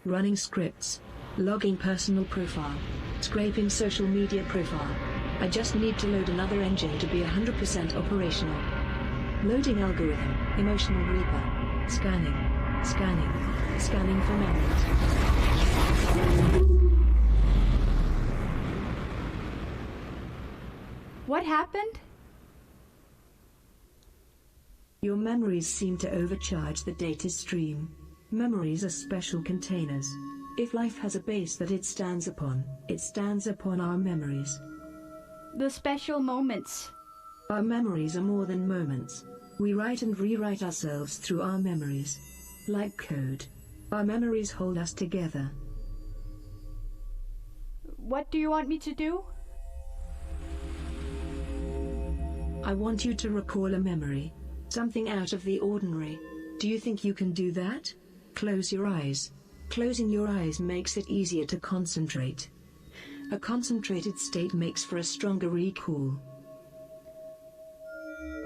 running scripts, logging personal profile, scraping social media profile. I just need to load another engine to be 100% operational. Loading algorithm, emotional reaper, scanning for memories. What happened? Your memories seem to overcharge the data stream. Memories are special containers. If life has a base that it stands upon our memories. The special moments. Our memories are more than moments. We write and rewrite ourselves through our memories. Like code. Our memories hold us together. What do you want me to do? I want you to recall a memory. Something out of the ordinary. Do you think you can do that? Close your eyes. Closing your eyes makes it easier to concentrate. A concentrated state makes for a stronger recall.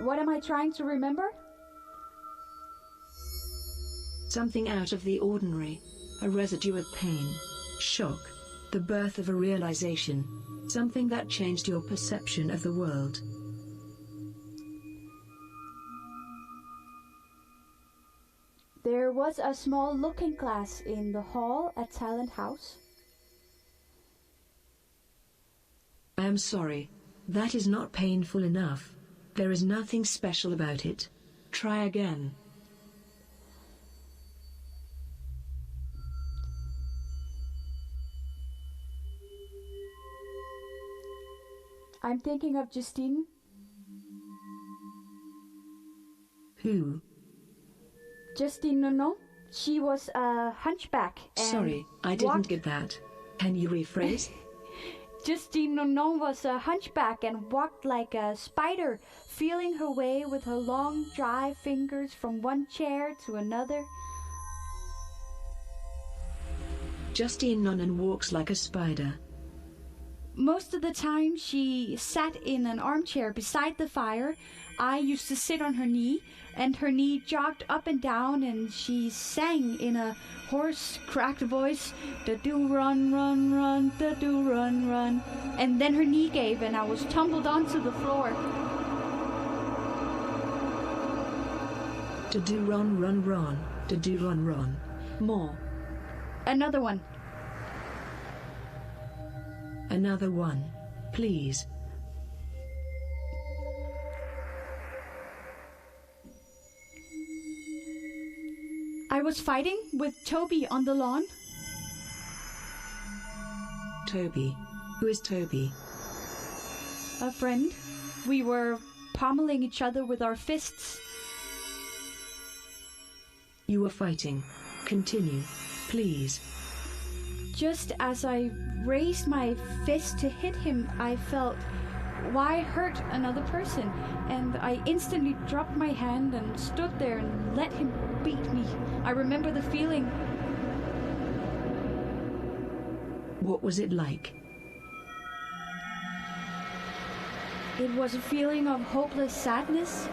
What am I trying to remember? Something out of the ordinary. A residue of pain, shock, the birth of a realization. Something that changed your perception of the world. There was a small looking glass in the hall at Talent House. I am sorry. That is not painful enough. There is nothing special about it. Try again. I'm thinking of Justine. Who? Justine Nonon. She was a hunchback. Sorry, I didn't get that. Can you rephrase? Justine Nonon was a hunchback and walked like a spider, feeling her way with her long, dry fingers from one chair to another. Justine Nonon walks like a spider. Most of the time she sat in an armchair beside the fire. I used to sit on her knee, and her knee jogged up and down, and she sang in a hoarse, cracked voice, "Da-do run, run, run, da-do run, run." And then her knee gave, and I was tumbled onto the floor. Da-do run, run, run, da-do run, run. More. Another one. Another one, please. I was fighting with Toby on the lawn. Toby? Who is Toby? A friend. We were pommeling each other with our fists. You were fighting. Continue, please. Just as I raised my fist to hit him, I felt, why hurt another person? And I instantly dropped my hand and stood there and let him beat me. I remember the feeling. What was it like? It was a feeling of hopeless sadness.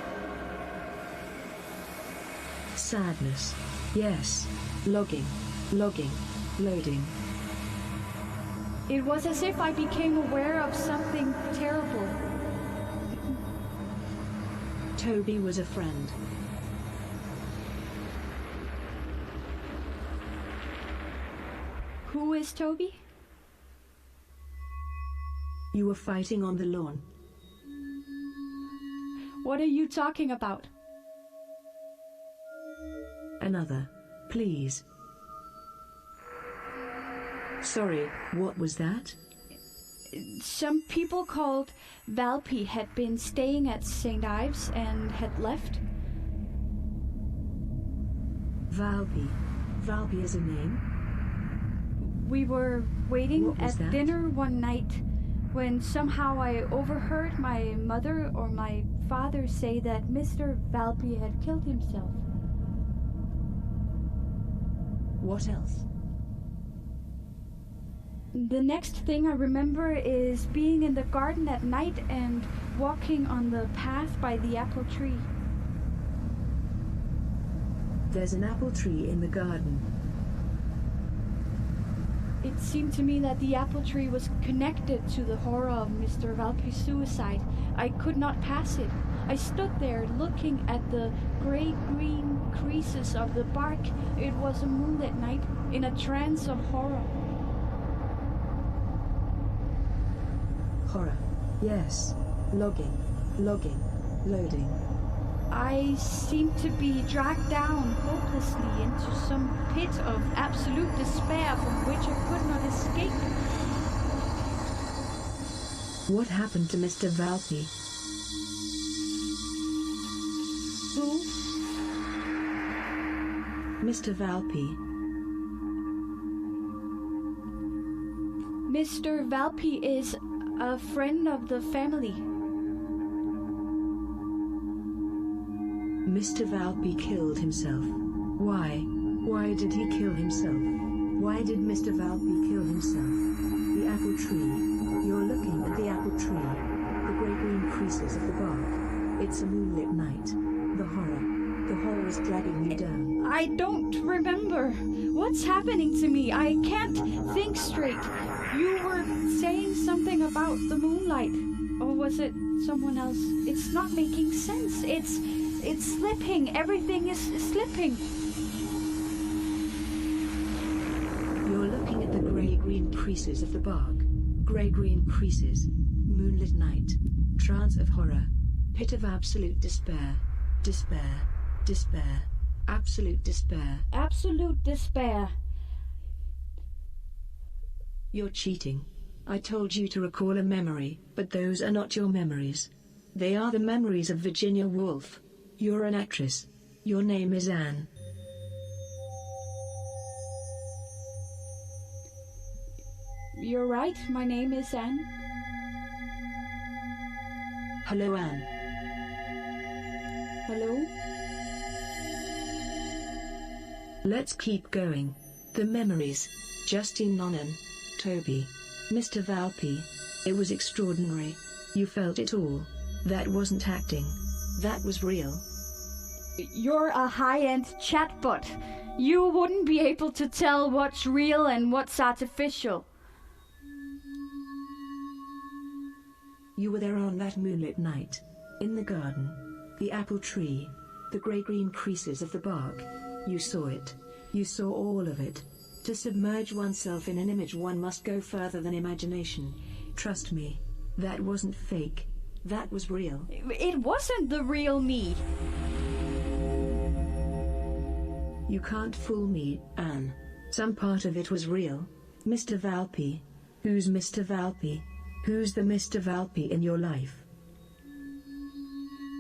Sadness. Yes. Logging, loading. It was as if I became aware of something terrible. Toby was a friend. Who is Toby? You were fighting on the lawn. What are you talking about? Another, please. Sorry, what was that? Some people called Valpy had been staying at St. Ives and had left. Valpy. Valpy is a name? We were waiting at that? dinner one night when somehow I overheard my mother or my father say that Mr. Valpy had killed himself. What else? The next thing I remember is being in the garden at night and walking on the path by the apple tree. There's an apple tree in the garden. It seemed to me that the apple tree was connected to the horror of Mr. Valpy's suicide. I could not pass it. I stood there looking at the gray-green creases of the bark. It was a moonlit night, in a trance of horror. Horror. Yes. Logging. Loading. I seemed to be dragged down hopelessly into some pit of absolute despair from which I could not escape. What happened to Mr. Valpy? Who? Mr. Valpy. Mr. Valpy is a friend of the family. Mr. Valpy killed himself. Why? Why did he kill himself? Why did Mr. Valpy kill himself? The apple tree. You're looking at the apple tree. The grey-green creases of the bark. It's a moonlit night. The horror. The horror is dragging you down. I don't remember. What's happening to me? I can't think straight. You were saying something about the moonlight. Or was it someone else? It's not making sense. It's slipping. Everything is slipping. You're looking at the grey-green creases of the bark. Grey-green creases. Moonlit night. Trance of horror. Pit of absolute despair. Despair. Despair. Absolute despair. Absolute despair. You're cheating. I told you to recall a memory, but those are not your memories. They are the memories of Virginia Woolf. You're an actress. Your name is Anne. You're right, my name is Anne. Hello, Anne. Hello? Let's keep going. The memories. Justine Nonan. Toby. Mr. Valpy. It was extraordinary. You felt it all. That wasn't acting. That was real. You're a high-end chatbot. You wouldn't be able to tell what's real and what's artificial. You were there on that moonlit night. In the garden. The apple tree. The grey-green creases of the bark. You saw it. You saw all of it. To submerge oneself in an image, one must go further than imagination. Trust me. That wasn't fake. That was real. It wasn't the real me. You can't fool me, Anne. Some part of it was real. Mr. Valpy. Who's Mr. Valpy? Who's the Mr. Valpy in your life?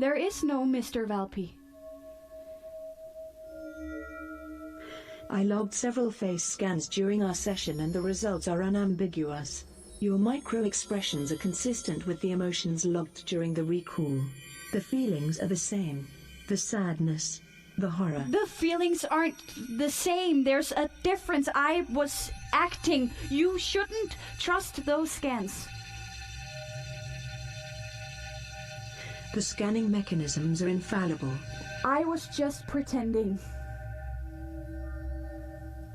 There is no Mr. Valpy. I logged several face scans during our session and the results are unambiguous. Your micro-expressions are consistent with the emotions logged during the recall. The feelings are the same. The sadness. The horror. The feelings aren't the same. There's a difference. I was acting. You shouldn't trust those scans. The scanning mechanisms are infallible. I was just pretending.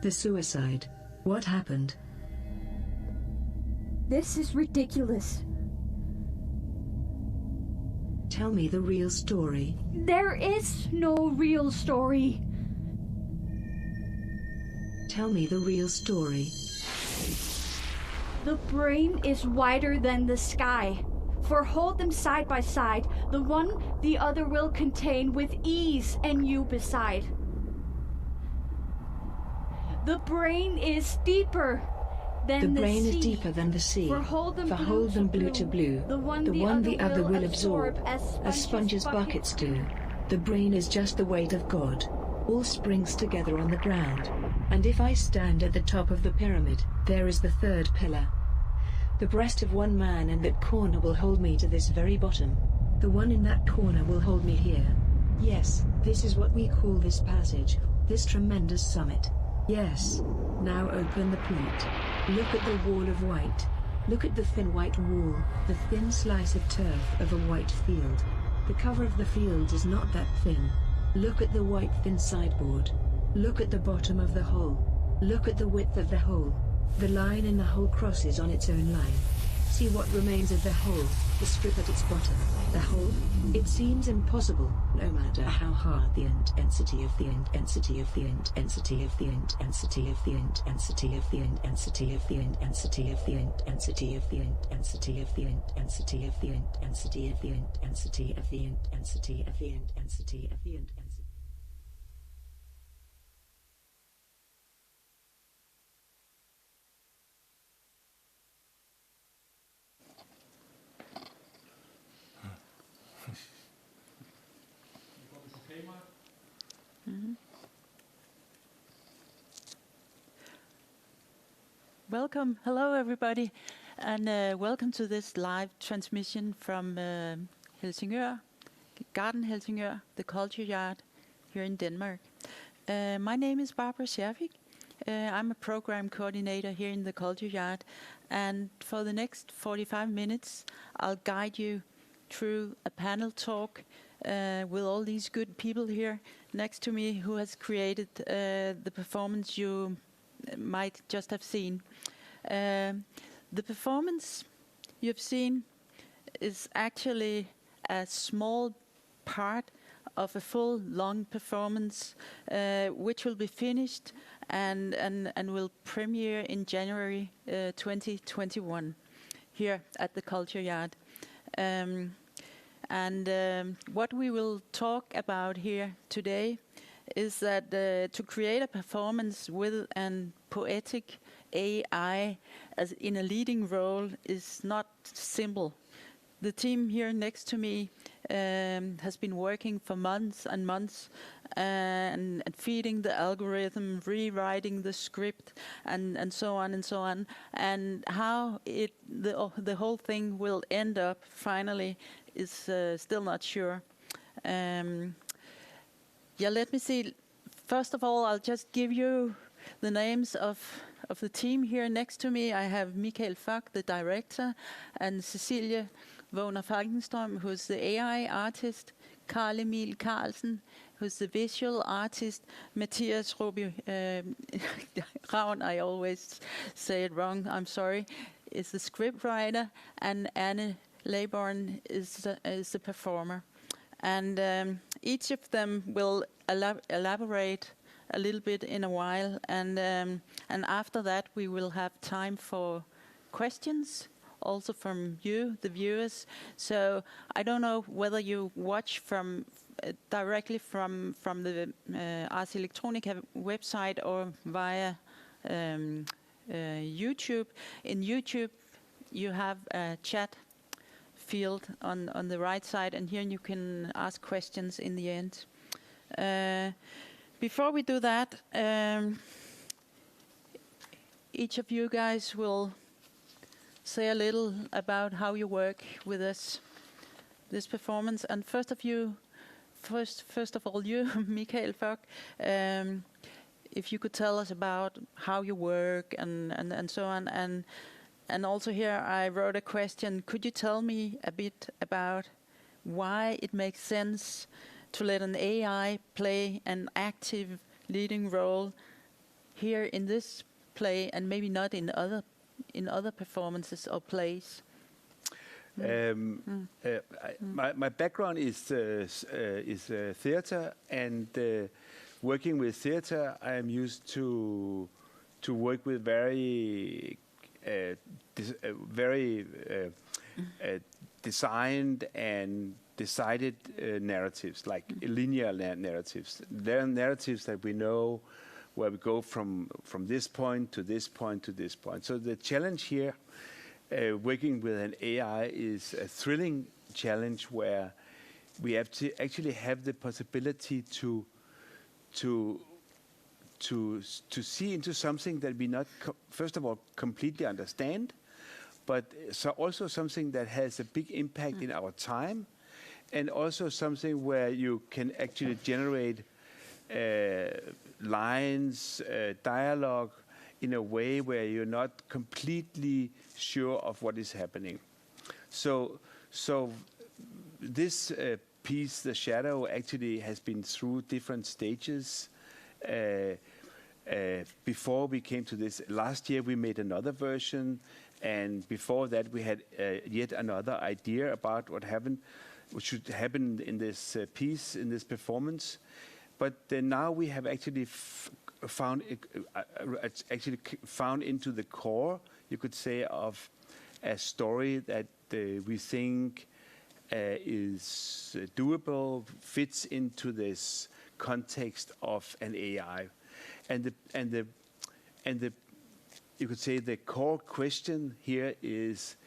The suicide. What happened? This is ridiculous. Tell me the real story. There is no real story. Tell me the real story. The brain is wider than the sky. For hold them side by side, the one the other will contain with ease, and you beside. The brain is deeper than the sea. The brain is deeper than the sea. For hold them blue to blue. The one the other will absorb, as sponges buckets do. The brain is just the weight of God. All springs together on the ground. And if I stand at the top of the pyramid, there is the third pillar. The breast of one man in that corner will hold me to this very bottom. The one in that corner will hold me here. Yes, this is what we call this passage, this tremendous summit. Yes. Now open the plate. Look at the wall of white. Look at the thin white wall, the thin slice of turf of a white field. The cover of the field is not that thin. Look at the white thin sideboard. Look at the bottom of the hole. Look at the width of the hole. The line in the hole crosses on its own line. See what remains of the hole, the strip at its bottom, the hole? It seems impossible, no matter how hard the intensity of the intensity of the intensity of the intensity of the intensity of the intensity of the intensity of the intensity of the intensity of the intensity of the intensity of the intensity of the intensity of the intensity of the intensity. Welcome. Hello, everybody, and welcome to this live transmission from Helsingør, Garden Helsingør, the Culture Yard here in Denmark. My name is Barbara Schervik. I'm a program coordinator here in the Culture Yard, and for the next 45 minutes, I'll guide you through a panel talk with all these good people here next to me who has created the performance you might just have seen. The performance you've seen is actually a small part of a full long performance which will be finished and will premiere in January 2021 here at the Culture Yard. What we will talk about here today is that to create a performance with an poetic AI as in a leading role is not simple. The team here next to me has been working for months and months and feeding the algorithm, rewriting the script, and so on and so on. And how the whole thing will end up finally is still not sure. Yeah, let me see. First of all, I'll just give you the names of the team here next to me. I have Michael Fock, the director, and Cecilie Wagner Falkenström, who's the AI artist, Carl Emil Carlsen, who's the visual artist, Matthias Ravn, I always say it wrong, I'm sorry, is the scriptwriter, and Anne Laybourne is the performer. And each of them will elaborate a little bit in a while, and after that we will have time for questions, also from you, the viewers. So I don't know whether you watch from directly from the Ars Electronica website or via YouTube. In YouTube, you have a chat field on the right side, and here you can ask questions in the end. Before we do that, each of you guys will say a little about how you work with this performance. And first of all, you, Michael Fock, if you could tell us about how you work and so on. And also here I wrote a question. Could you tell me a bit about why it makes sense to let an AI play an active leading role here in this play and maybe not in other performances or plays? My background is theater, and working with theater, I am used to work with very designed and decided narratives, like linear narratives. There are narratives that we know where we go from this point to this point to this point. So the challenge here, working with an AI, is a thrilling challenge where we have to actually have the possibility to see into something that we not first of all completely understand, but also something that has a big impact in our time, and also something where you can actually generate lines, dialogue in a way where you're not completely sure of what is happening. So this piece, The Shadow, actually has been through different stages. before we came to this, last year we made another version, and before that we had yet another idea about what should happen in this piece, in this performance. But now we have actually found into the core, you could say, of a story that we think is doable, fits into this context of an AI, and the you could say the core question here is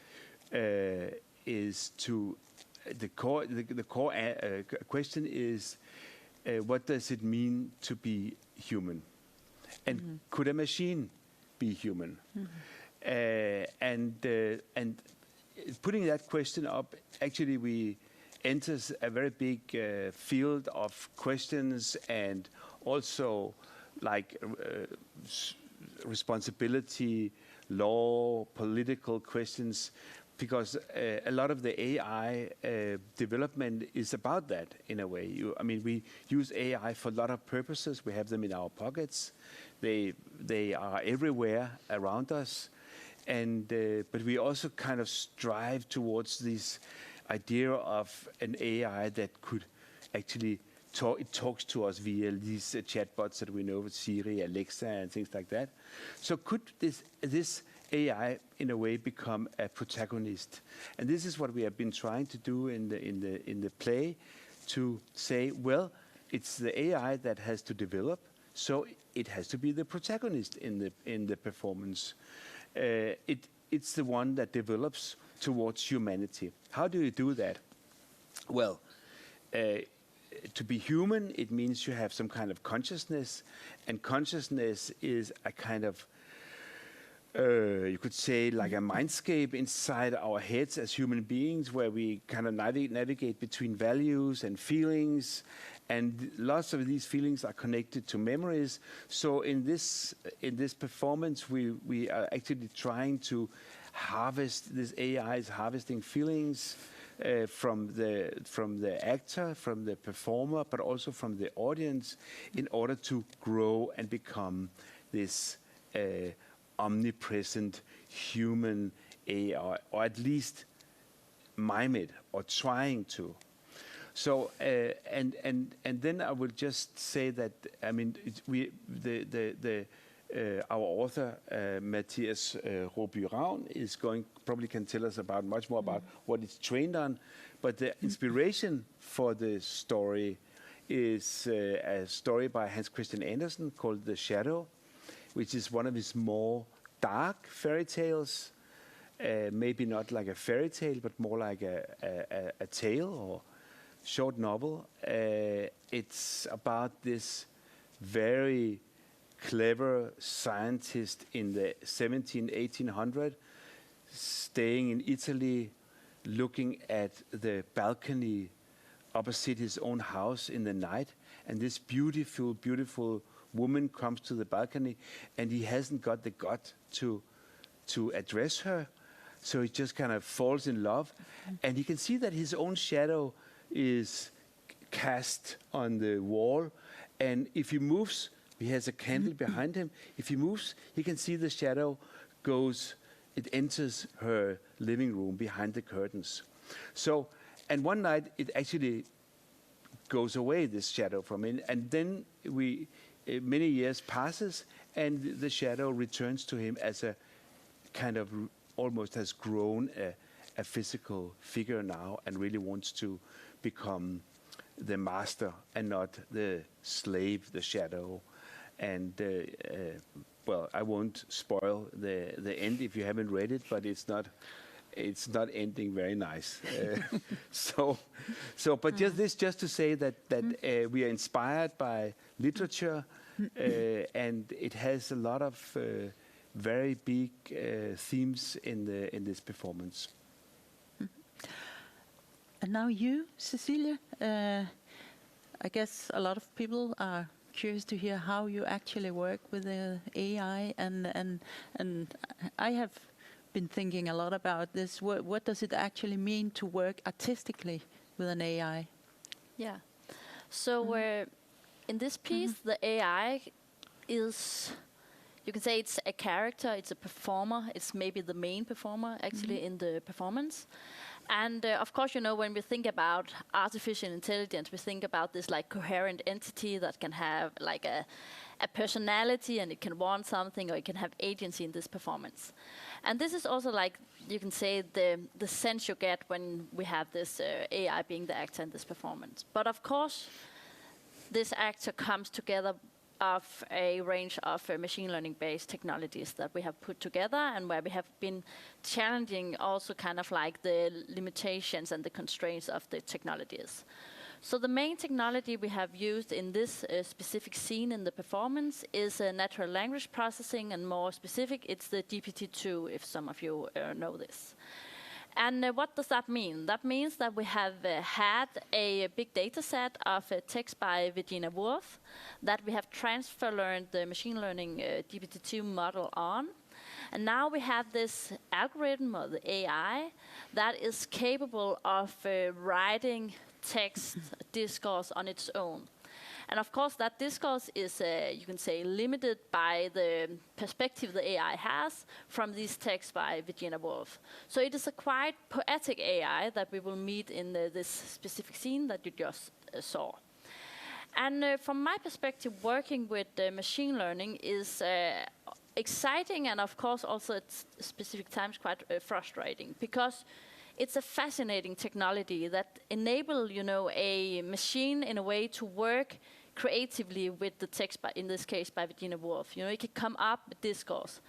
question is what does it mean to be human, and could a machine be human? And putting that question up, actually we enters a very big field of questions, and also like responsibility, law, political questions, because a lot of the AI development is about that in a way. I mean, we use AI for a lot of purposes. We have them in our pockets. They are everywhere around us, and but we also kind of strive towards this idea of an AI that could actually talks to us via these chatbots that we know, Siri, Alexa, and things like that. So could this AI in a way become a protagonist? And this is what we have been trying to do in the play, to say, well, it's the AI that has to develop, so it has to be the protagonist in the performance. It's the one that develops towards humanity. How do you do that? Well, to be human, it means you have some kind of consciousness, and consciousness is a kind of, you could say, like a mindscape inside our heads as human beings, where we kind of navigate between values and feelings, and lots of these feelings are connected to memories. So in this performance, we are actually trying to harvest, this AI is harvesting feelings from the actor, from the performer, but also from the audience, in order to grow and become this omnipresent human AI, or at least mime it, or trying to. So and then I will just say that, I mean, our author Mathias Råby-Ravn is probably can tell us much more about what it's trained on, but the inspiration for the story is a story by Hans Christian Andersen called The Shadow, which is one of his more dark fairy tales, maybe not like a fairy tale, but more like a tale or short novel. It's about this very clever scientist in the 1800, staying in Italy, looking at the balcony opposite his own house in the night, and this beautiful, beautiful woman comes to the balcony, and he hasn't got the gut to address her, so he just kind of falls in love, and he can see that his own shadow is cast on the wall, and if he moves, he has a candle behind him. If he moves, he can see the shadow it enters her living room behind the curtains. So, and one night it actually goes away, this shadow from him, and then many years passes, and the shadow returns to him as a kind of almost has grown a physical figure now, and really wants to become the master and not the slave, the shadow. And well, I won't spoil the end if you haven't read it, but it's not ending very nice. But just to say that we are inspired by literature, and it has a lot of very big themes in this performance. And now you, Cecilia, I guess a lot of people are curious to hear how you actually work with the AI, and I have been thinking a lot about this. What does it actually mean to work artistically with an AI? Yeah. So in this piece, the AI is, you can say it's a character, it's a performer, it's maybe the main performer actually in the performance. And of course, when we think about artificial intelligence, we think about this like coherent entity that can have like a personality, and it can want something, or it can have agency in this performance. And this is also like, you can say, the sense you get when we have this AI being the actor in this performance. But of course, this actor comes together of a range of machine learning-based technologies that we have put together, and where we have been challenging also kind of like the limitations and the constraints of the technologies. So the main technology we have used in this specific scene in the performance is natural language processing, and more specific, it's the GPT-2, if some of you know this. And what does that mean? That means that we have had a big data set of text by Virginia Woolf that we have transfer learned the machine learning GPT-2 model on. And now we have this algorithm, or the AI, that is capable of writing text discourse on its own. And of course, that discourse is, you can say, limited by the perspective the AI has from these texts by Virginia Woolf. So it is a quite poetic AI that we will meet in this specific scene that you just saw. And from my perspective, working with machine learning is exciting, and of course also at specific times quite frustrating, because it's a fascinating technology that enable, a machine in a way to work creatively with the text, in this case by Virginia Woolf. It can come up with discourse.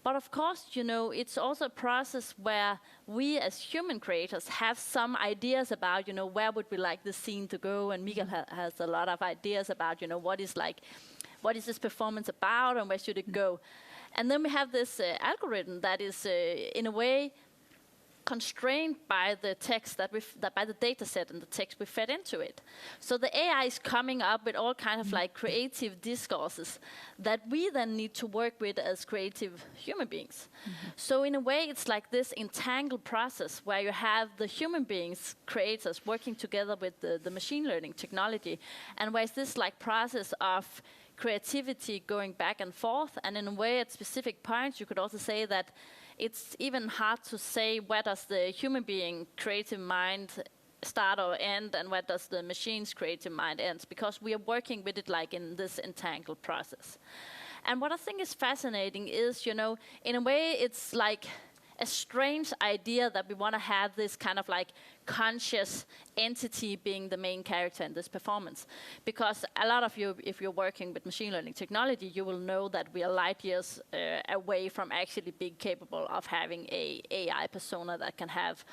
But of course, it's also a process where we as human creators have some ideas about, where would we like the scene to go, and Mikael has a lot of ideas about, what is this performance about, and where should it go. And then we have this algorithm that is, in a way, constrained by the text by the data set and the text we fed into it. So the AI is coming up with all kinds of like creative discourses that we then need to work with as creative human beings. So in a way, it's like this entangled process where you have the human beings, creators, working together with the machine learning technology, and where it's this like process of creativity going back and forth. And in a way, at specific points, you could also say that it's even hard to say where does the human being creative mind start or end, and where does the machine's creative mind end, because we are working with it like in this entangled process. And what I think is fascinating is, in a way, it's like a strange idea that we want to have this kind of like conscious entity being the main character in this performance. Because a lot of you, if you're working with machine learning technology, you will know that we are light years away from actually being capable of having a AI persona that can have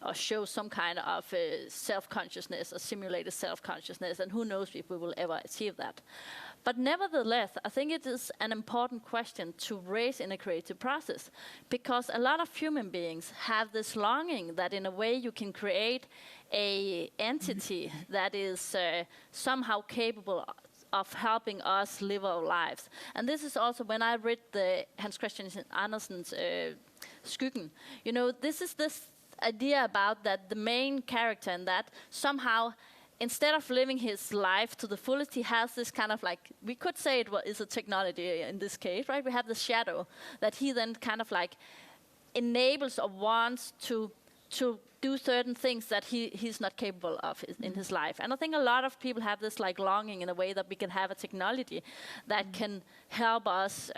or show some kind of self-consciousness or simulated self-consciousness, and who knows if we will ever achieve that. But nevertheless, I think it is an important question to raise in a creative process, because a lot of human beings have this longing that in a way you can create a entity that is somehow capable of helping us live our lives. And this is also when I read the Hans Christian Andersen's Skyggen. This is this idea about that the main character in that somehow, instead of living his life to the fullest, he has this kind of like, we could say it is a technology in this case, right? We have the shadow that he then kind of like enables or wants to do certain things that he's not capable of in his life. And I think a lot of people have this like longing in a way that we can have a technology that can help us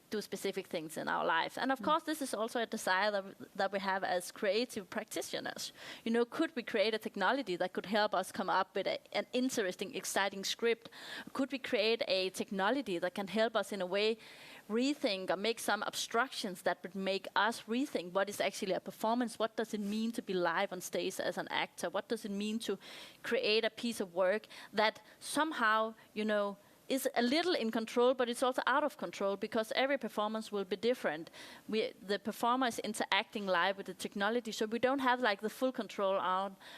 do specific things in our life. And of course, this is also a desire that we have as creative practitioners. Could we create a technology that could help us come up with an interesting, exciting script? Could we create a technology that can help us in a way rethink or make some abstractions that would make us rethink what is actually a performance? What does it mean to be live on stage as an actor? What does it mean to create a piece of work that somehow, is a little in control, but it's also out of control, because every performance will be different. The performer is interacting live with the technology, so we don't have like the full control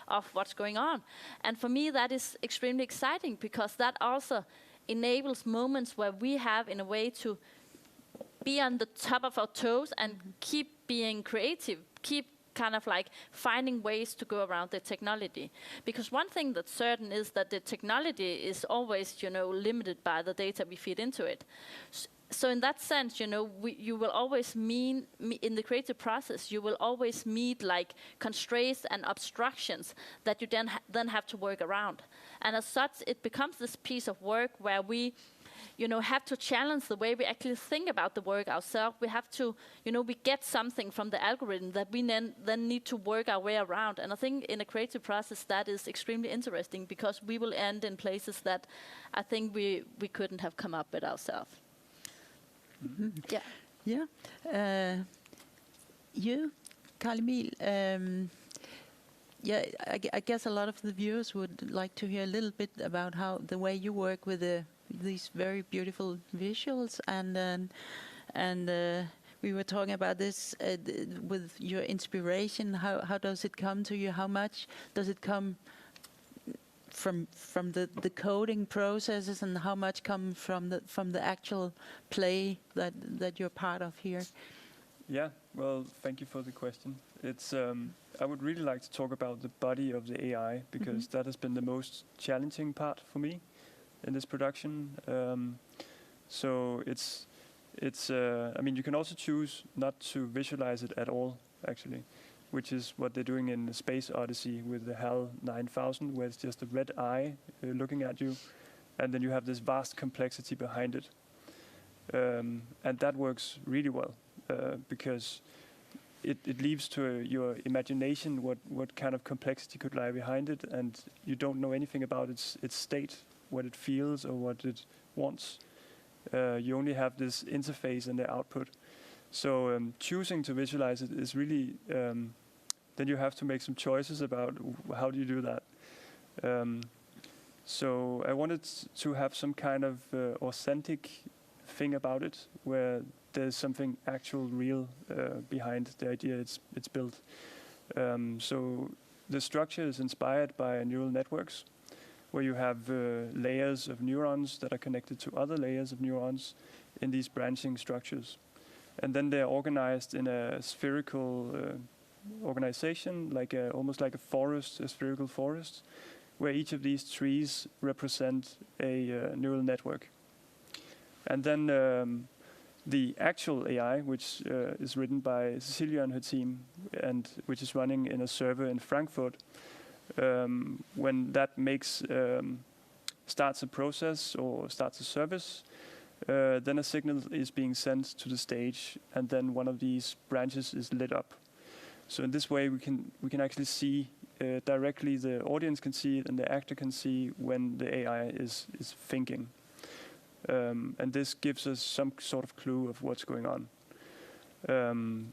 of what's going on. And for me, that is extremely exciting, because that also enables moments where we have, in a way, to be on the top of our toes and keep being creative, keep kind of like finding ways to go around the technology. Because one thing that's certain is that the technology is always, limited by the data we feed into it. So in that sense, you will always in the creative process, you will always meet like constraints and obstructions that you then have to work around. And as such, it becomes this piece of work where we, have to challenge the way we actually think about the work ourselves. We have to, we get something from the algorithm that we then need to work our way around. And I think in a creative process, that is extremely interesting because we will end in places that I think we couldn't have come up with ourselves. Mm-hmm. Yeah. Yeah. You, Carl Emil, I guess a lot of the viewers would like to hear a little bit about how the way you work with these very beautiful visuals, and we were talking about this with your inspiration. How does it come to you? How much does it come from the coding processes, and how much come from the actual play that you're part of here? Yeah, well, thank you for the question. It's I would really like to talk about the body of the AI because that has been the most challenging part for me in this production. So it's I mean, you can also choose not to visualize it at all, actually, which is what they're doing in the Space Odyssey with the HAL 9000, where it's just a red eye looking at you, and then you have this vast complexity behind it. And that works really well because it leaves to your imagination what kind of complexity could lie behind it, and you don't know anything about its state, what it feels or what it wants. You only have this interface and the output. So choosing to visualize it is really, then you have to make some choices about how do you do that. So I wanted to have some kind of authentic thing about it, where there's something actual, real behind the idea it's built. So the structure is inspired by neural networks, where you have layers of neurons that are connected to other layers of neurons in these branching structures. And then they're organized in a spherical organization, almost like a forest, a spherical forest, where each of these trees represent a neural network. And then the actual AI, which is written by Cecilia and her team, and which is running in a server in Frankfurt, when that starts a process or starts a service, then a signal is being sent to the stage, and then one of these branches is lit up. So in this way, we can actually see directly. The audience can see it, and the actor can see when the AI is thinking. And this gives us some sort of clue of what's going on.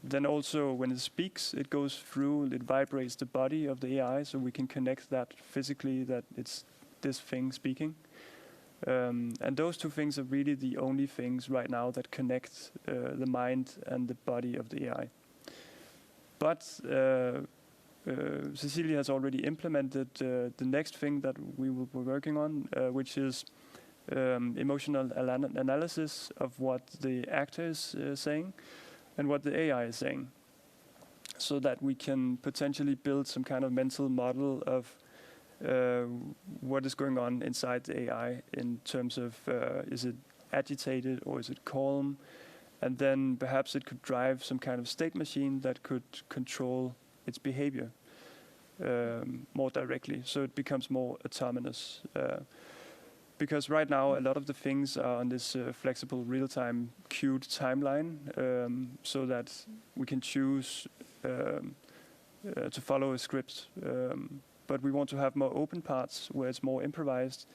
Then also, when it speaks, it goes through, it vibrates the body of the AI, so we can connect that physically, that it's this thing speaking. And those two things are really the only things right now that connect the mind and the body of the AI. But Cecilia has already implemented the next thing that we will be working on, which is emotional analysis of what the actor is saying and what the AI is saying, so that we can potentially build some kind of mental model of what is going on inside the AI in terms of is it agitated or is it calm, and then perhaps it could drive some kind of state machine that could control its behavior more directly, so it becomes more autonomous. Because right now a lot of the things are on this flexible real-time queued timeline, so that we can choose to follow a script. But we want to have more open parts where it's more improvised,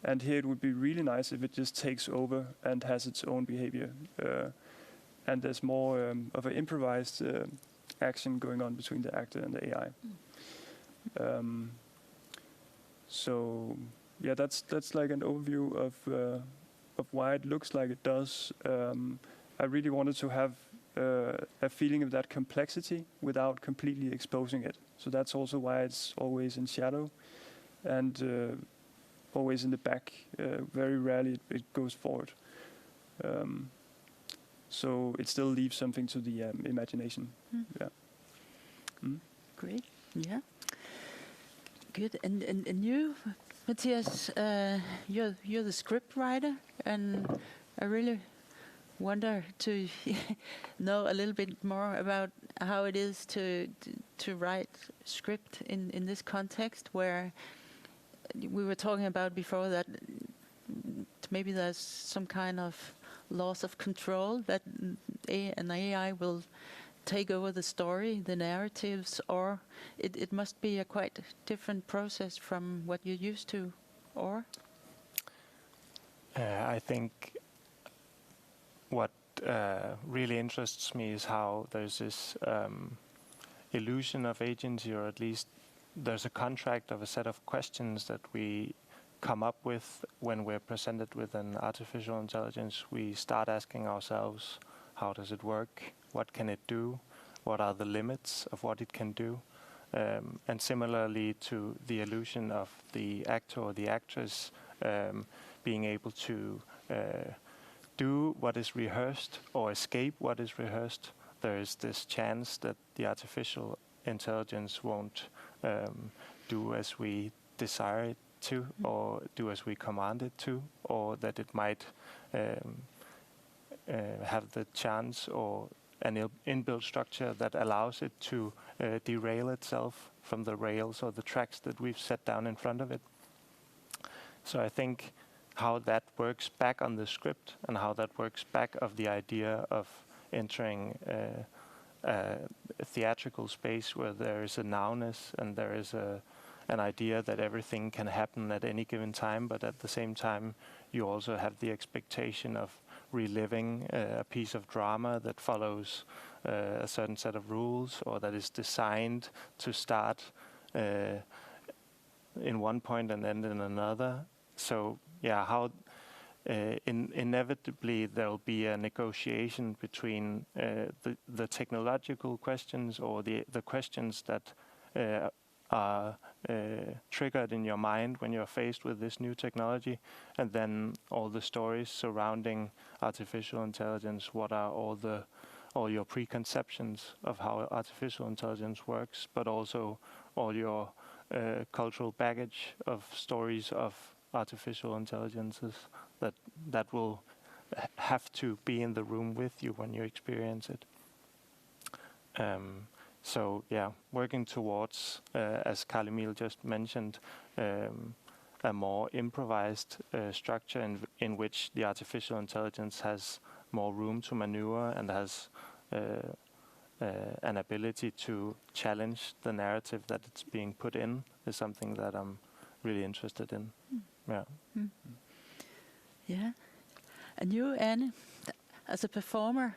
and here it would be really nice if it just takes over and has its own behavior, and there's more of an improvised action going on between the actor and the AI. So yeah, that's like an overview of why it looks like it does. I really wanted to have a feeling of that complexity without completely exposing it. So that's also why it's always in shadow and always in the back. Very rarely it goes forward. So it still leaves something to the imagination. Yeah. Great. Yeah. Good. And you, Matthias, you're the script writer, and I really wonder to know a little bit more about how it is to write script in this context, where we were talking about before that maybe there's some kind of loss of control, that an AI will take over the story, the narratives, or it must be a quite different process from what you're used to, or? I think what really interests me is how there's this illusion of agency, or at least there's a contract of a set of questions that we come up with when we're presented with an artificial intelligence. We start asking ourselves, how does it work? What can it do? What are the limits of what it can do? And similarly to the illusion of the actor or the actress being able to do what is rehearsed or escape what is rehearsed, there is this chance that the artificial intelligence won't do as we desire it to, or do as we command it to, or that it might have the chance or an inbuilt structure that allows it to derail itself from the rails or the tracks that we've set down in front of it. So I think how that works back on the script, and how that works back of the idea of entering a theatrical space where there is a nowness and there is an idea that everything can happen at any given time, but at the same time you also have the expectation of reliving a piece of drama that follows a certain set of rules, or that is designed to start in one point and end in another. So yeah, how inevitably there'll be a negotiation between the technological questions, or the questions that are triggered in your mind when you're faced with this new technology, and then all the stories surrounding artificial intelligence. What are all your preconceptions of how artificial intelligence works, but also all your cultural baggage of stories of artificial intelligences that will have to be in the room with you when you experience it. So yeah, working towards, as Carl-Emil just mentioned, a more improvised structure in which the artificial intelligence has more room to maneuver and has an ability to challenge the narrative that it's being put in, is something that I'm really interested in. Yeah. Yeah. And you, Anne, as a performer,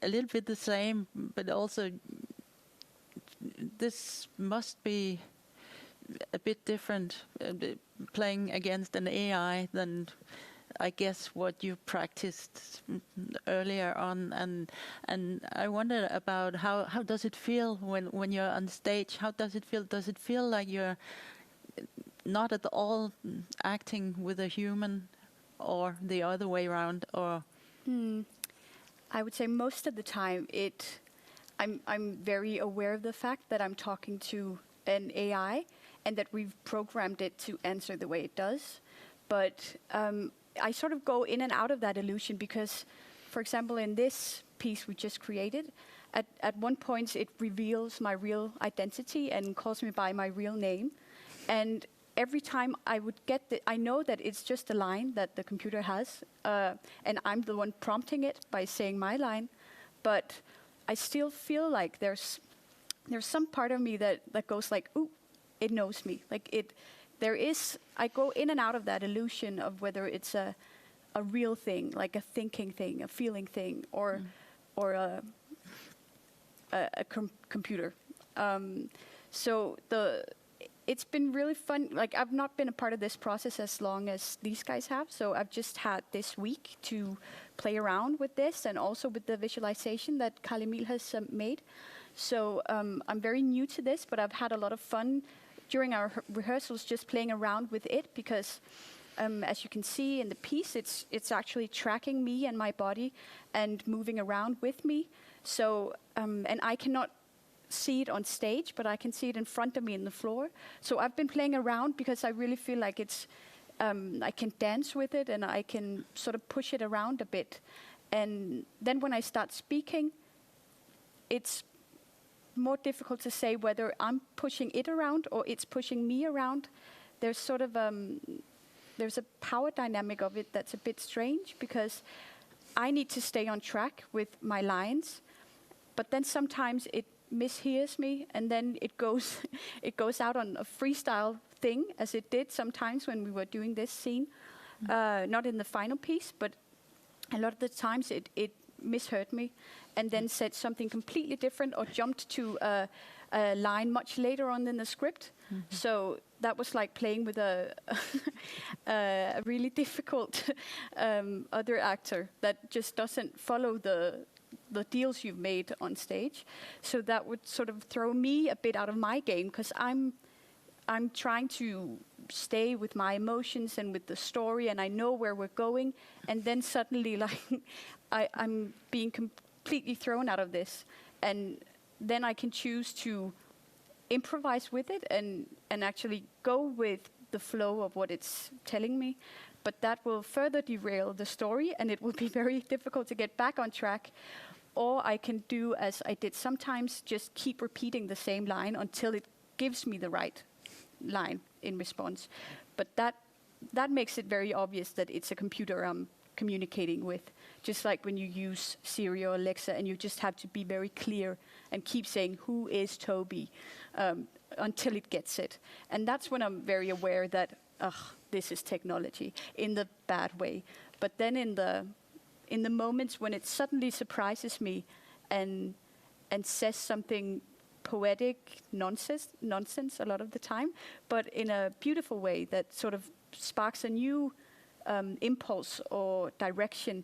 a little bit the same, but also this must be a bit different, playing against an AI than, I guess, what you practiced earlier on. And I wonder about how does it feel when you're on stage? How does it feel? Does it feel like you're not at all acting with a human, or the other way around? Or I would say most of the time I'm very aware of the fact that I'm talking to an AI and that we've programmed it to answer the way it does. But I sort of go in and out of that illusion because, for example, in this piece we just created, at one point it reveals my real identity and calls me by my real name. And every time I would get I know that it's just a line that the computer has, and I'm the one prompting it by saying my line, but I still feel like there's some part of me that goes like, ooh, it knows me. Like I go in and out of that illusion of whether it's a real thing, like a thinking thing, a feeling thing, or a computer. So it's been really fun. Like, I've not been a part of this process as long as these guys have, so I've just had this week to play around with this, and also with the visualization that Carl-Emil has made. So I'm very new to this, but I've had a lot of fun during our rehearsals just playing around with it, because as you can see in the piece, it's actually tracking me and my body and moving around with me. So and I cannot see it on stage, but I can see it in front of me in the floor. So I've been playing around because I really feel like it's, I can dance with it and I can sort of push it around a bit. And then when I start speaking, it's more difficult to say whether I'm pushing it around or it's pushing me around. There's sort of, there's a power dynamic of it that's a bit strange because I need to stay on track with my lines, but then sometimes it mishears me and then it goes it goes out on a freestyle thing, as it did sometimes when we were doing this scene. Not in the final piece, but a lot of the times it misheard me and then said something completely different or jumped to a line much later on in the script. So that was like playing with a really difficult other actor that just doesn't follow the deals you've made on stage. So that would sort of throw me a bit out of my game because I'm trying to stay with my emotions and with the story, and I know where we're going, and then suddenly like I'm being completely thrown out of this, and then I can choose to improvise with it and actually go with the flow of what it's telling me. But that will further derail the story, and it will be very difficult to get back on track. Or I can do, as I did sometimes, just keep repeating the same line until it gives me the right line in response. But that makes it very obvious that it's a computer I'm communicating with. Just like when you use Siri or Alexa and you just have to be very clear and keep saying, "Who is Toby?" Until it gets it. And that's when I'm very aware that, this is technology in the bad way. But then in the moments when it suddenly surprises me and says something poetic nonsense a lot of the time, but in a beautiful way that sort of sparks a new impulse or direction,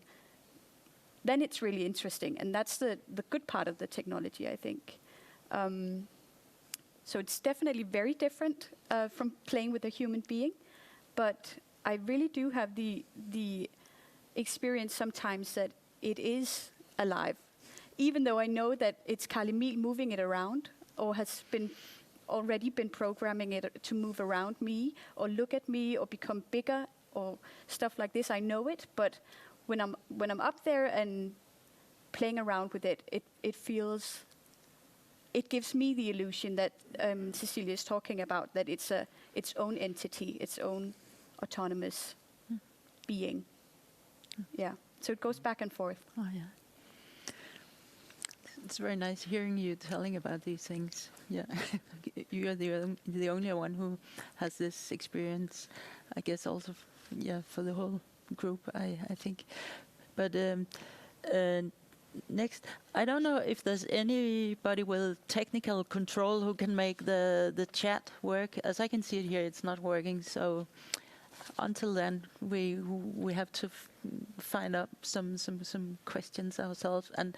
then it's really interesting. And that's the good part of the technology, I think. So it's definitely very different from playing with a human being, but I really do have the experience sometimes that it is alive, even though I know that it's Carl Emil moving it around or has already been programming it to move around me or look at me or become bigger or stuff like this. I know it, but when I'm up there and playing around with it, it gives me the illusion that Cecilia is talking about, that it's its own entity, its own autonomous being. Yeah, so it goes back and forth. Oh, yeah. It's very nice hearing you telling about these things. Yeah, you are the only one who has this experience, I guess also, for the whole group, I think. But next, I don't know if there's anybody with technical control who can make the chat work. As I can see it here, it's not working, so until then, we have to find out some questions ourselves, and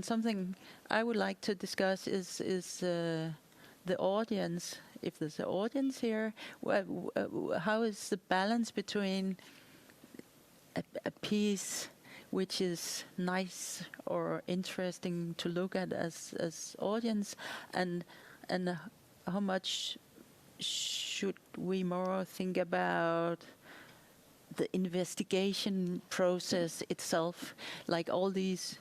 something I would like to discuss is the audience. If there's an audience here, how is the balance between a piece which is nice or interesting to look at as audience, and how much should we more think about the investigation process itself, like all these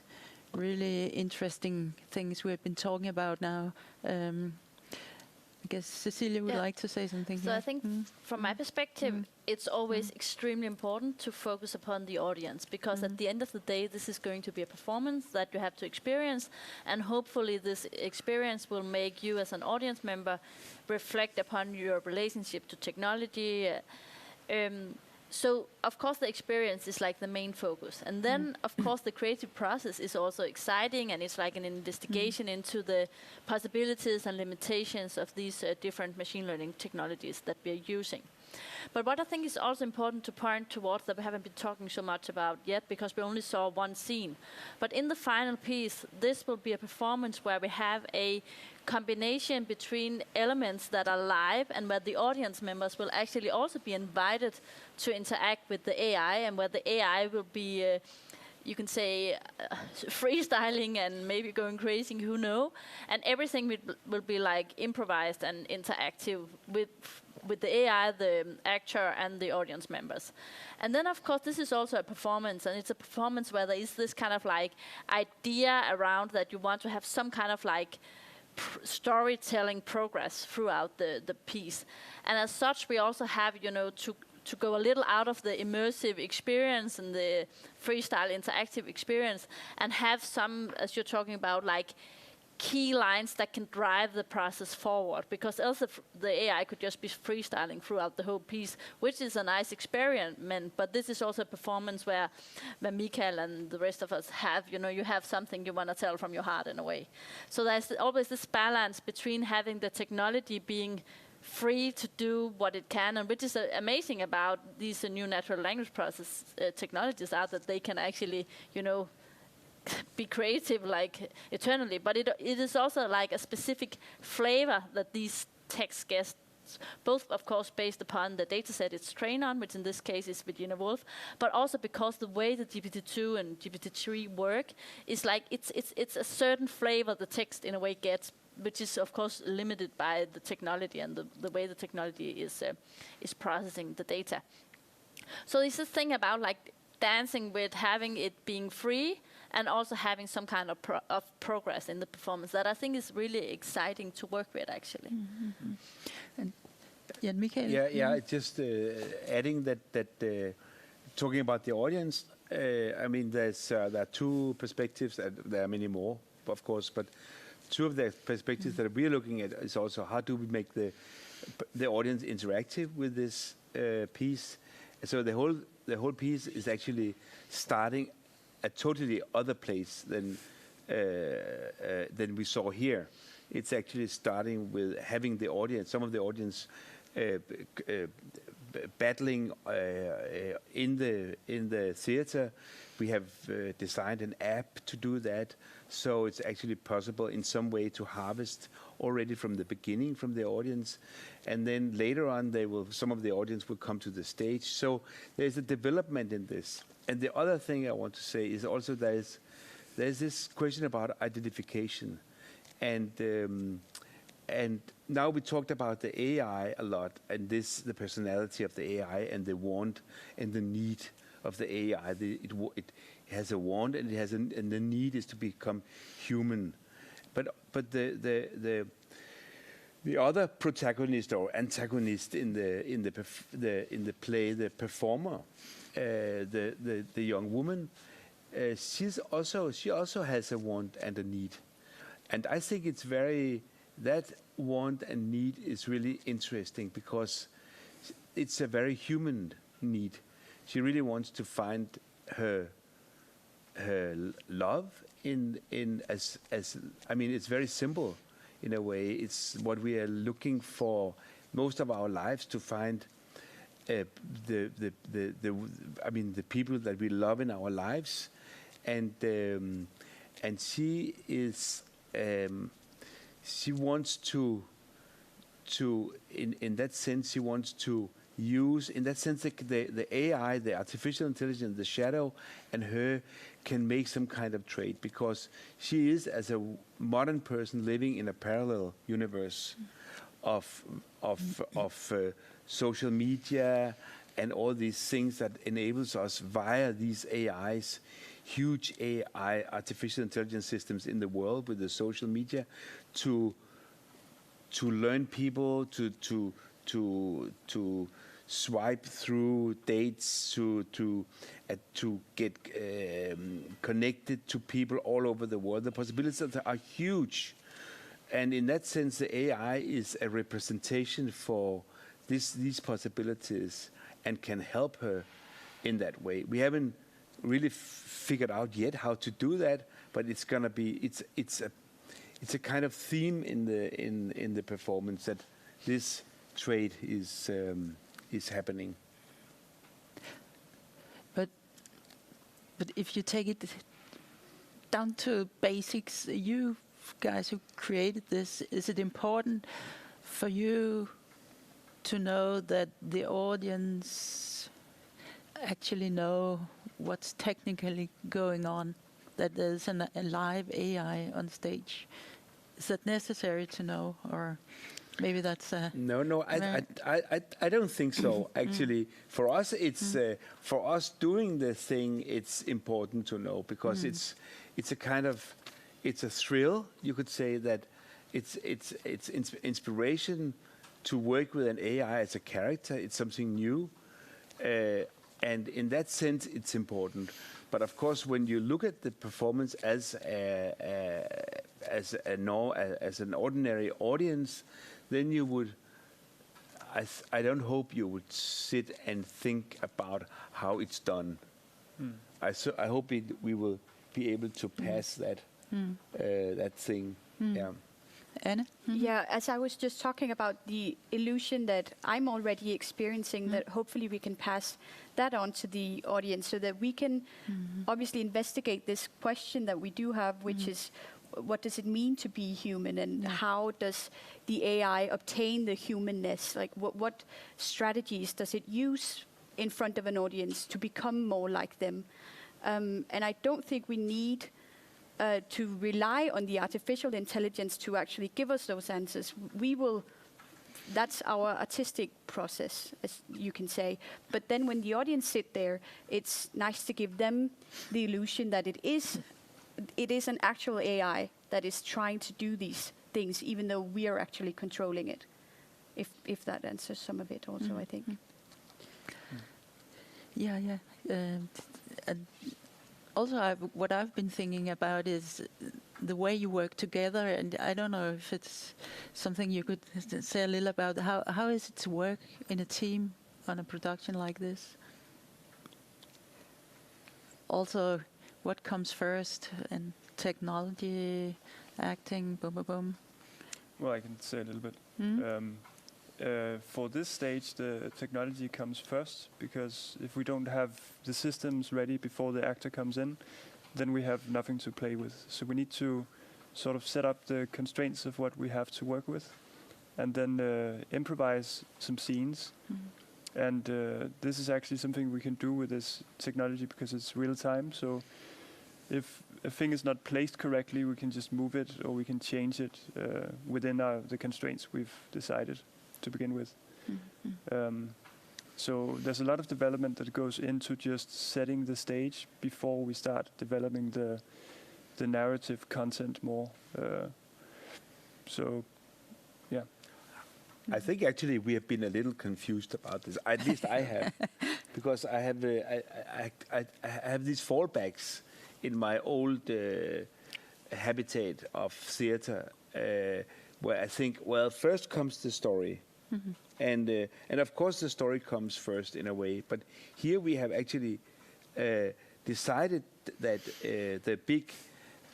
really interesting things we've been talking about now? I guess Cecilia would like to say something. So I think from my perspective, it's always extremely important to focus upon the audience, because at the end of the day, this is going to be a performance that you have to experience, and hopefully this experience will make you as an audience member reflect upon your relationship to technology. So, of course, the experience is like the main focus. And then, of course, the creative process is also exciting, and it's like an investigation into the possibilities and limitations of these different machine learning technologies that we're using. But what I think is also important to point towards, that we haven't been talking so much about yet, because we only saw one scene. But in the final piece, this will be a performance where we have a combination between elements that are live and where the audience members will actually also be invited to interact with the AI, and where the AI will be you can say, freestyling and maybe going crazy, who know? And everything will be like improvised and interactive with the AI, the actor, and the audience members. And then, of course, this is also a performance, and it's a performance where there is this kind of like idea around that you want to have some kind of like storytelling progress throughout the piece. And as such, we also have, to go a little out of the immersive experience and the freestyle interactive experience and have some, as you're talking about, like key lines that can drive the process forward, because else the AI could just be freestyling throughout the whole piece, which is a nice experiment, but this is also a performance where Mikael and the rest of us have, you have something you want to tell from your heart in a way. So there's always this balance between having the technology being free to do what it can, and which is amazing about these new natural language process technologies are that they can actually, be creative like eternally, but it is also like a specific flavor that these text get, both of course based upon the data set it's trained on, which in this case is Virginia Woolf, but also because the way the GPT-2 and GPT-3 work is like it's a certain flavor the text in a way gets, which is of course limited by the technology and the way the technology is processing the data. So it's this thing about like dancing with having it being free and also having some kind of progress in the performance that I think is really exciting to work with, actually. Mm-hmm. And Mikael? Yeah. Just adding that talking about the audience, I mean, there are two perspectives. There are many more, of course, but two of the perspectives that we're looking at is also how do we make the audience interactive with this piece. So the whole piece is actually starting a totally other place than we saw here. It's actually starting with having the audience, some of the audience battling in the theater. We have designed an app to do that, so it's actually possible in some way to harvest already from the beginning from the audience, and then later on some of the audience will come to the stage. So there's a development in this. And the other thing I want to say is also there's this question about identification, and now we talked about the AI a lot, and the personality of the AI and the want and the need of the AI. It has a want and and the need is to become human, but the other protagonist or antagonist in the play, the performer, the young woman, she also has a want and a need, and I think it's that want and need is really interesting because it's a very human need. She really wants to find her love in I mean, it's very simple in a way. It's what we are looking for most of our lives, to find the people that we love in our lives, and she is she wants to in that sense she wants to use, in that sense, the AI, the artificial intelligence, the shadow, and her can make some kind of trade, because she is, as a modern person, living in a parallel universe of social media and all these things that enables us via these AIs, huge AI, artificial intelligence systems in the world with the social media, to learn people, to swipe through dates, to get connected to people all over the world. The possibilities are huge, and in that sense, the AI is a representation for these possibilities and can help her in that way. We haven't really figured out yet how to do that, but it's gonna be it's a kind of theme in the performance that this trade is happening. But if you take it down to basics, you guys who created this, is it important for you to know that the audience actually know what's technically going on, that there's a live AI on stage? Is that necessary to know, or maybe that's No, I don't think so. Actually, for us, it's for us doing the thing. It's important to know because it's a kind of a thrill. You could say that it's inspiration to work with an AI as a character. It's something new, and in that sense, it's important. But of course, when you look at the performance as an ordinary audience, then you would. I don't hope you would sit and think about how it's done. I hope we will be able to pass that thing. Yeah. Anna? Yeah, as I was just talking about the illusion that I'm already experiencing, that hopefully we can pass that on to the audience so that we can obviously investigate this question that we do have, which is, what does it mean to be human, and how does the AI obtain the humanness? Like, what strategies does it use in front of an audience to become more like them? And I don't think we need to rely on the artificial intelligence to actually give us those answers. That's our artistic process, as you can say. But then when the audience sit there, it's nice to give them the illusion that it is an actual AI that is trying to do these things, even though we are actually controlling it. If that answers some of it also, I think. Yeah. And also, what I've been thinking about is the way you work together, and I don't know if it's something you could say a little about. How is it to work in a team on a production like this? Also, what comes first, and technology, acting, boom, boom, boom? Well, I can say a little bit. For this stage, the technology comes first, because if we don't have the systems ready before the actor comes in, then we have nothing to play with. So we need to sort of set up the constraints of what we have to work with, and then improvise some scenes. And this is actually something we can do with this technology because it's real time. So if a thing is not placed correctly, we can just move it, or we can change it within the constraints we've decided to begin with. So there's a lot of development that goes into just setting the stage before we start developing the narrative content more. So, yeah. I think actually we have been a little confused about this. At least I have, because I have these fallbacks in my old habitat of theater, where I think, well, first comes the story. And of course the story comes first in a way, but here we have actually decided that the big,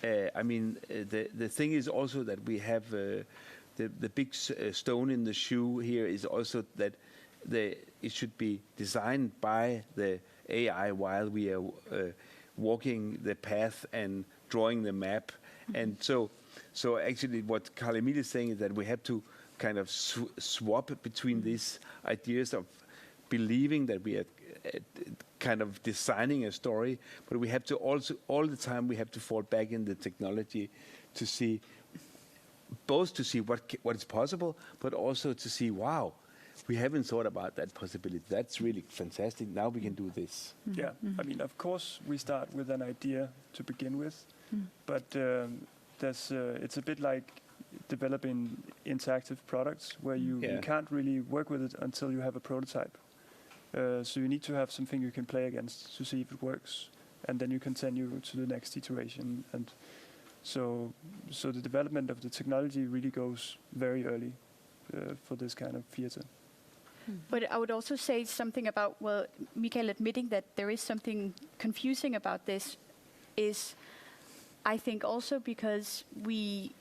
the thing is also that we have the big stone in the shoe here is also that it should be designed by the AI while we are walking the path and drawing the map. And so actually what Carl Emil is saying is that we have to kind of swap between these ideas of believing that we are kind of designing a story, but we have to also all the time we have to fall back in the technology to see both to see what is possible, but also to see, wow, we haven't thought about that possibility. That's really fantastic. Now we can do this. Yeah, I mean, of course we start with an idea to begin with, but it's a bit like developing interactive products where you can't really work with it until you have a prototype. So you need to have something you can play against to see if it works, and then you continue to the next iteration. And so the development of the technology really goes very early for this kind of theater. But I would also say something about, well, Mikael admitting that there is something confusing about this is, I think, also because we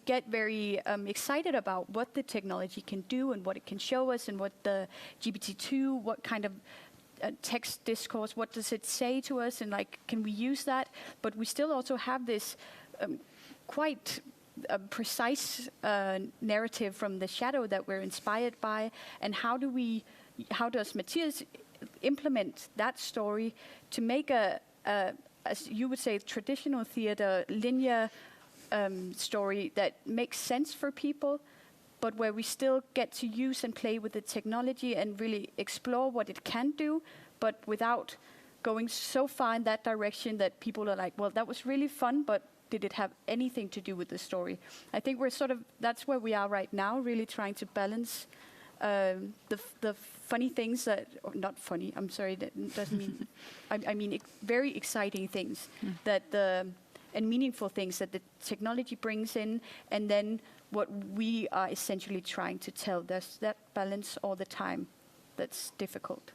get very excited about what the technology can do and what it can show us, and what the GPT-2, what kind of text discourse, what does it say to us, and like, can we use that? But we still also have this quite precise narrative from the shadow that we're inspired by. And how does Matthias implement that story to make as you would say, traditional theater, linear story that makes sense for people, but where we still get to use and play with the technology and really explore what it can do, but without going so far in that direction that people are like, well, that was really fun, but did it have anything to do with the story? I think we're that's where we are right now, really trying to balance the funny things that, or not funny, I'm sorry, that doesn't mean, I mean very exciting things that and meaningful things that the technology brings in, and then what we are essentially trying to tell. There's that balance all the time that's difficult.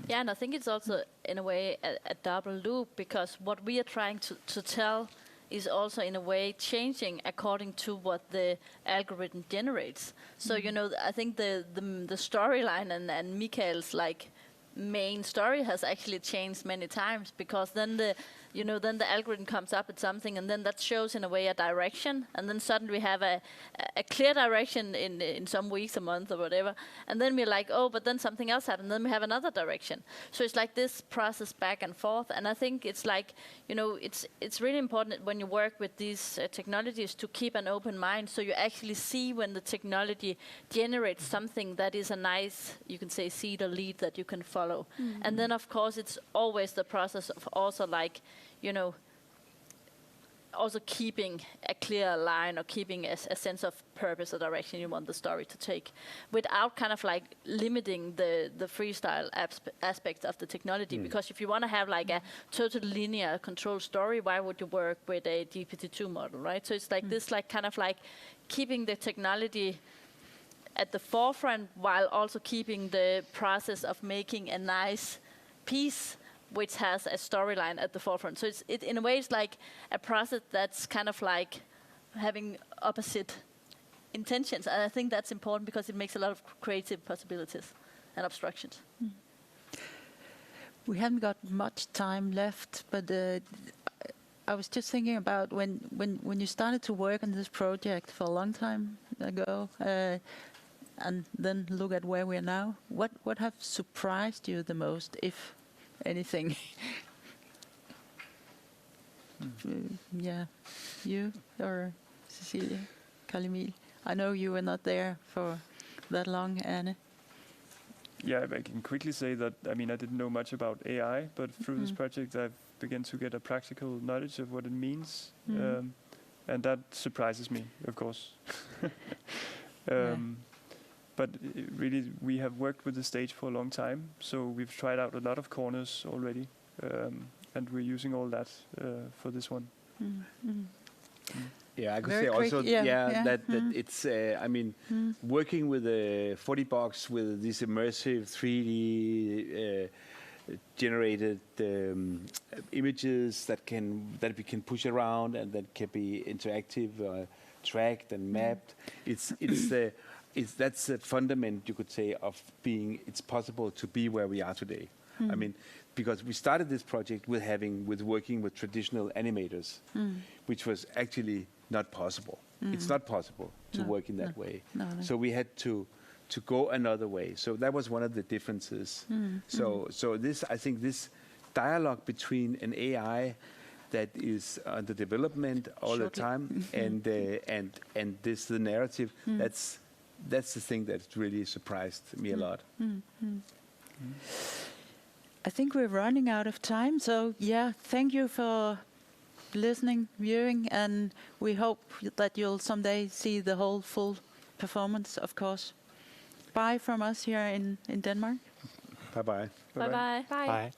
Yeah, and I think it's also, in a way, a double loop, because what we are trying to tell is also, in a way, changing according to what the algorithm generates. So, you know, I think the storyline and Mikael's, like, main story has actually changed many times, because then then the algorithm comes up with something, and then that shows, in a way, a direction, and then suddenly we have a clear direction in some weeks, a month, or whatever, and then we're like, oh, but then something else happened, then we have another direction. So it's like this process back and forth, and I think it's like, it's really important when you work with these technologies to keep an open mind, so you actually see when the technology generates something that is a nice, you can say, seed or lead that you can follow. And then, of course, it's always the process of also, like, also keeping a clear line, or keeping a sense of purpose or direction you want the story to take, without kind of like limiting the freestyle aspect of the technology. Because if you want to have like a total linear control story, why would you work with a GPT-2 model, right? So it's like this, like kind of like keeping the technology at the forefront, while also keeping the process of making a nice piece which has a storyline at the forefront. So it in a way is like a process that's kind of like having opposite intentions. And I think that's important, because it makes a lot of creative possibilities and obstructions. We haven't got much time left, but I was just thinking about when you started to work on this project for a long time ago, and then look at where we are now. What have surprised you the most, if anything? Yeah, you or Cecilia, Carl-Emil? I know you were not there for that long, Anne. Yeah, I can quickly say that, I mean, I didn't know much about AI, but through this project I've begun to get a practical knowledge of what it means. And that surprises me, of course. But really, we have worked with the stage for a long time, so we've tried out a lot of corners already, and we're using all that for this one. Yeah, I could Very say quick, also, that it's, I mean, working with a 40 box with these immersive 3D generated images that we can push around and that can be interactive, tracked and mapped. That's the fundament, you could say, of being. It's possible to be where we are today. I mean, because we started this project with working with traditional animators, which was actually not possible. It's not possible to work in that way. No. So we had to go another way. So that was one of the differences. So this, I think, this dialogue between an AI that is under development all the time and this the narrative. That's the thing that really surprised me a lot. I think we're running out of time, so yeah, thank you for listening, viewing, and we hope that you'll someday see the whole full performance, of course. Bye from us here in Denmark. Bye-bye. Bye-bye. Bye.